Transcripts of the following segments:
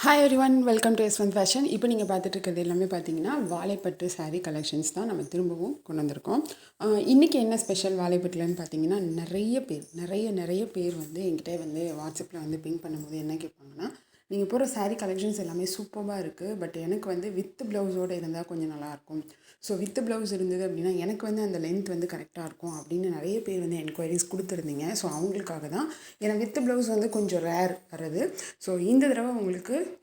Hi everyone, welcome to Yashwant fashion. இப்போ நீங்கள் பார்த்துட்டு இருக்கிறது எல்லாமே பார்த்தீங்கன்னா வாழைப்பட்டு saree கலெக்ஷன்ஸ் தான் நம்ம திரும்பவும் கொண்டு வந்திருக்கோம். இன்றைக்கி என்ன ஸ்பெஷல் வாழைப்பட்டுலன்னு பார்த்தீங்கன்னா, நிறைய பேர் வந்து என்கிட்ட வந்து வாட்ஸ்அப்பில் வந்து பிங் பண்ணும்போது என்ன கேட்பாங்கன்னா, நீங்கள் போகிற saree கலெக்ஷன்ஸ் எல்லாமே சூப்பராக இருக்குது, பட் எனக்கு வந்து வித் ப்ளவுஸோடு இருந்தால் கொஞ்சம் நல்லாயிருக்கும். ஸோ வித் ப்ளவுஸ் இருந்தது அப்படின்னா எனக்கு வந்து அந்த லென்த் வந்து கரெக்டாக இருக்கும் அப்படின்னு நிறைய பேர் வந்து என்கொயரிஸ் கொடுத்துருந்தீங்க. ஸோ அவங்களுக்காக தான், ஏன்னா வித் ப்ளவுஸ் வந்து கொஞ்சம் ரேர் வர்றது. ஸோ இந்த தடவை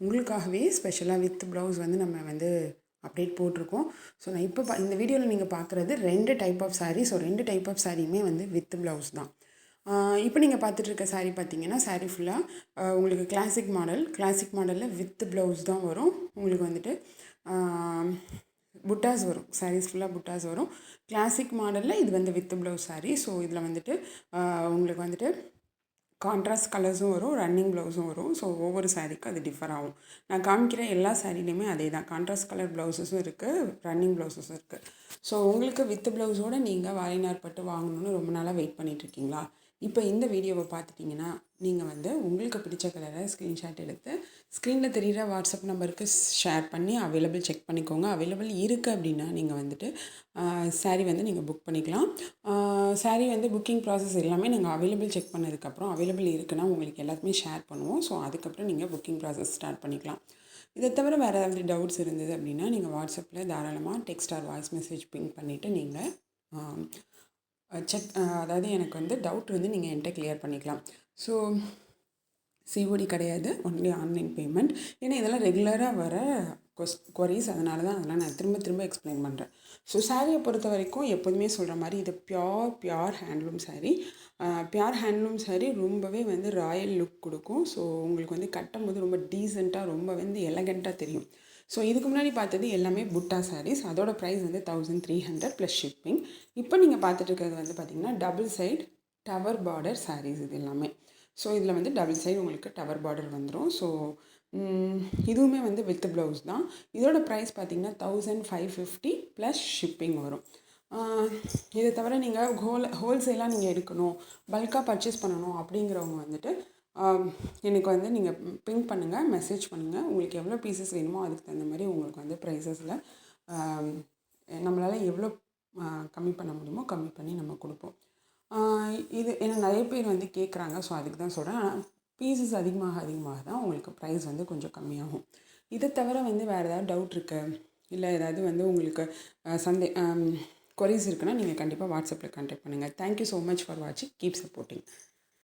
உங்களுக்காகவே ஸ்பெஷலாக வித் ப்ளவுஸ் வந்து நம்ம வந்து அப்டேட் போட்டிருக்கோம். ஸோ நான் இப்போ இந்த வீடியோவில் நீங்கள் பார்க்குறது 2 type of saree. So 2 type of சாரியுமே வந்து வித் ப்ளவுஸ் தான். இப்போ நீங்கள் பார்த்துட்ருக்க saree பார்த்தீங்கன்னா, saree ஃபுல்லாக உங்களுக்கு கிளாசிக் மாடலில் வித் ப்ளவுஸ் தான் வரும். உங்களுக்கு வந்துட்டு புட்டாஸ் வரும். சாரீஸ் ஃபுல்லாக புட்டாஸ் வரும். கிளாசிக் மாடலில் இது வந்து வித் ப்ளவுஸ் saree. ஸோ இதில் வந்துட்டு உங்களுக்கு வந்துட்டு கான்ட்ராஸ்ட் கலர்ஸும் வரும், ரன்னிங் ப்ளவுஸும் வரும். ஸோ ஒவ்வொரு சாரீக்கும் அது டிஃபர் ஆகும். நான் காமிக்கிற எல்லா சாரீலையுமே அதே தான், கான்ட்ராஸ்ட் கலர் ப்ளவுஸஸும் இருக்குது, ரன்னிங் ப்ளவுஸஸும் இருக்குது. ஸோ உங்களுக்கு வித் ப்ளவுஸோடு நீங்கள் வாரினார் பட்டு வாங்கணுன்னு ரொம்ப நாளாக வெயிட் பண்ணிகிட்ருக்கீங்களா? இப்போ இந்த வீடியோவை பார்த்துட்டிங்கன்னா நீங்கள் வந்து உங்களுக்கு பிடிச்ச கலரை ஸ்க்ரீன்ஷாட் எடுத்து ஸ்க்ரீனில் தெரிகிற வாட்ஸ்அப் நம்பருக்கு ஷேர் பண்ணி அவைலபிள் செக் பண்ணிக்கோங்க. அவைலபிள் இருக்குது அப்படின்னா நீங்கள் வந்துட்டு சாரீ வந்து நீங்கள் புக் பண்ணிக்கலாம். சாரீ வந்து புக்கிங் ப்ராசஸ் எல்லாமே நாங்கள் அவைலபிள் செக் பண்ணதுக்கப்புறம் அவைலபிள் இருக்குன்னா உங்களுக்கு எல்லாத்துமே ஷேர் பண்ணுவோம். ஸோ அதுக்கப்புறம் நீங்கள் புக்கிங் ப்ராசஸ் ஸ்டார்ட் பண்ணிக்கலாம். இதை தவிர வேறு ஏதாவது டவுட்ஸ் இருந்தது அப்படின்னா நீங்கள் வாட்ஸ்அப்பில் தாராளமாக text or voice message ping பண்ணிவிட்டு நீங்கள் அதாவது எனக்கு வந்து டவுட் வந்து நீங்கள் என்கிட்ட கிளியர் பண்ணிக்கலாம். ஸோ சிஓடி கிடையாது, ஒன்லி ஆன்லைன் பேமெண்ட். ஏன்னா இதெல்லாம் ரெகுலராக வர கொரீஸ், அதனால நான் திரும்ப எக்ஸ்பிளைன் பண்ணுறேன். ஸோ சாரியை பொறுத்த வரைக்கும் எப்போதுமே சொல்கிற மாதிரி இது pure handloom saree. Pure handloom saree ரொம்பவே வந்து ராயல் லுக் கொடுக்கும். ஸோ உங்களுக்கு வந்து கட்டும்போது ரொம்ப டீசெண்டாக, ரொம்ப வந்து எலகண்ட்டாக தெரியும். ஸோ இதுக்கு முன்னாடி பார்த்தது எல்லாமே புட்டா sarees. அதோட ப்ரைஸ் வந்து 1300 ப்ளஸ் ஷிப்பிங். இப்போ நீங்கள் பார்த்துட்டு இருக்கிறது வந்து பார்த்திங்கன்னா double side tower border sarees இது எல்லாமே. ஸோ இதில் வந்து டபுள் சைடு உங்களுக்கு டவர் பார்டர் வந்துடும். ஸோ இதுவுமே வந்து வித் ப்ளவுஸ் தான். இதோட ப்ரைஸ் பார்த்திங்கன்னா 1550 ப்ளஸ் ஷிப்பிங் வரும். இதை தவிர நீங்கள் ஹோல்சேலாக நீங்கள் எடுக்கணும், பல்காக பர்ச்சேஸ் பண்ணணும் அப்படிங்கிறவங்க வந்துட்டு எனக்கு வந்து நீங்கள் பிங் பண்ணுங்கள், மெசேஜ் பண்ணுங்கள். உங்களுக்கு எவ்வளோ பீசஸ் வேணுமோ அதுக்கு தகுந்த மாதிரி உங்களுக்கு வந்து ப்ரைஸஸில் நம்மளால் எவ்வளோ கம்மி பண்ண முடியுமோ கம்மி பண்ணி நம்ம கொடுப்போம். இது ஏன்னா நிறைய பேர் வந்து கேட்குறாங்க. ஸோ அதுக்கு தான் சொல்கிறேன். ஆனால் பீசஸ் அதிகமாக தான் உங்களுக்கு ப்ரைஸ் வந்து கொஞ்சம் கம்மியாகும். இதை தவிர வந்து வேறு ஏதாவது டவுட் இருக்குது, இல்லை ஏதாவது வந்து உங்களுக்கு கொரீஸ் இருக்குன்னா நீங்கள் கண்டிப்பாக வாட்ஸ்அப்பில் கான்டாக்ட் பண்ணுங்கள். தேங்க்யூ ஸோ மச் ஃபார் வாட்சிங். Keep supporting.